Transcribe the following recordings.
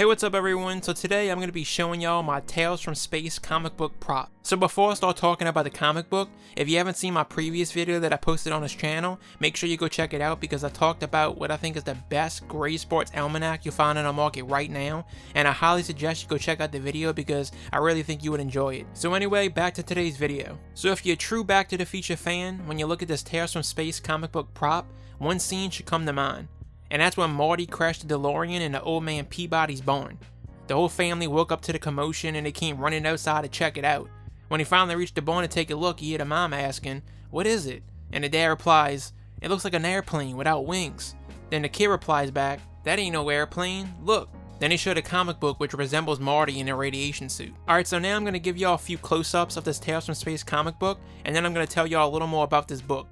Hey, what's up everyone? So today I'm going to be showing y'all my Tales from Space comic book prop. So before I start talking about the comic book, if you haven't seen my previous video that I posted on this channel, make sure you go check it out because I talked about what I think is the best gray sports almanac you'll find on the market right now, and I highly suggest you go check out the video because I really think you would enjoy it. So anyway, back to today's video. So if you're a true Back to the Future fan, when you look at this Tales from Space comic book prop, one scene should come to mind. And that's when Marty crashed the DeLorean in the old man Peabody's barn. The whole family woke up to the commotion and they came running outside to check it out. When he finally reached the barn to take a look, he heard a mom asking, "What is it?" And the dad replies, "It looks like an airplane without wings." Then the kid replies back, "That ain't no airplane, look." Then he showed a comic book which resembles Marty in a radiation suit. Alright, so now I'm going to give y'all a few close-ups of this Tales from Space comic book, and then I'm going to tell y'all a little more about this book.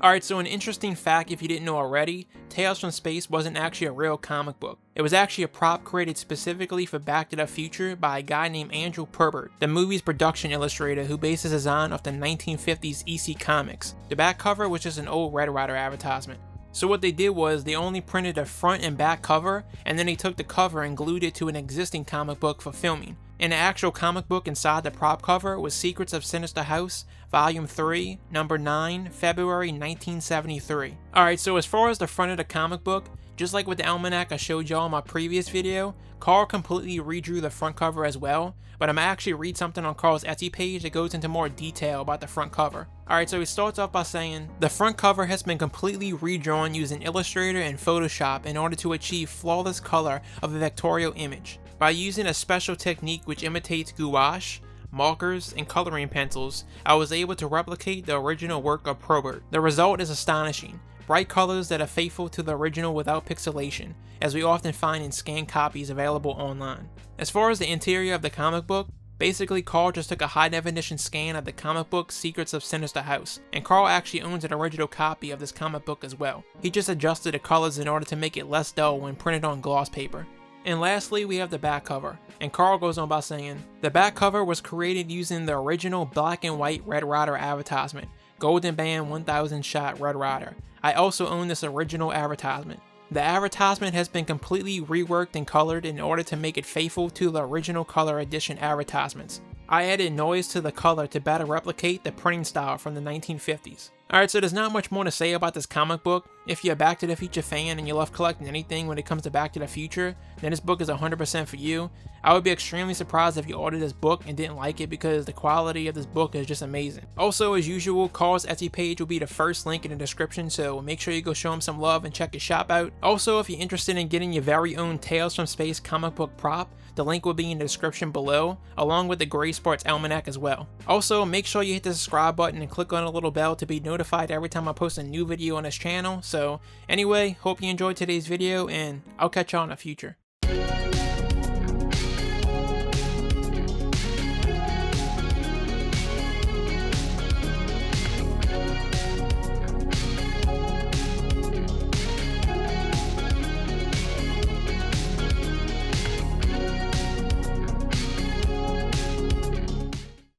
Alright, so an interesting fact if you didn't know already, Tales from Space wasn't actually a real comic book. It was actually a prop created specifically for Back to the Future by a guy named Andrew Perbert, the movie's production illustrator who based his design off the 1950s EC Comics. The back cover was just an old Red Ryder advertisement. So what they did was they only printed the front and back cover, and then they took the cover and glued it to an existing comic book for filming. And the actual comic book inside the prop cover was Secrets of Sinister House, Volume 3, Number 9, February 1973. Alright, so as far as the front of the comic book, just like with the almanac I showed y'all in my previous video, Karl completely redrew the front cover as well, but I'm actually read something on Karl's Etsy page that goes into more detail about the front cover. Alright, so he starts off by saying, "The front cover has been completely redrawn using Illustrator and Photoshop in order to achieve flawless color of a vectorial image. By using a special technique which imitates gouache, markers, and coloring pencils, I was able to replicate the original work of Probert. The result is astonishing. Bright colors that are faithful to the original without pixelation, as we often find in scanned copies available online." As far as the interior of the comic book, basically Karl just took a high definition scan of the comic book Secrets of Sinister House, and Karl actually owns an original copy of this comic book as well. He just adjusted the colors in order to make it less dull when printed on gloss paper. And lastly, we have the back cover, and Karl goes on by saying, "The back cover was created using the original black and white Red Ryder advertisement, Golden Band 1000 shot Red Ryder. I also own this original advertisement. The advertisement has been completely reworked and colored in order to make it faithful to the original color edition advertisements. I added noise to the color to better replicate the printing style from the 1950s. Alright, so there's not much more to say about this comic book. If you're a Back to the Future fan and you love collecting anything when it comes to Back to the Future, then this book is 100% for you. I would be extremely surprised if you ordered this book and didn't like it because the quality of this book is just amazing. Also, as usual, Karl's Etsy page will be the first link in the description, so make sure you go show him some love and check his shop out. Also, if you're interested in getting your very own Tales from Space comic book prop, the link will be in the description below, along with the Gray Sports Almanac as well. Also, make sure you hit the subscribe button and click on the little bell to be notified every time I post a new video on this channel. So anyway, hope you enjoyed today's video, and I'll catch y'all in the future.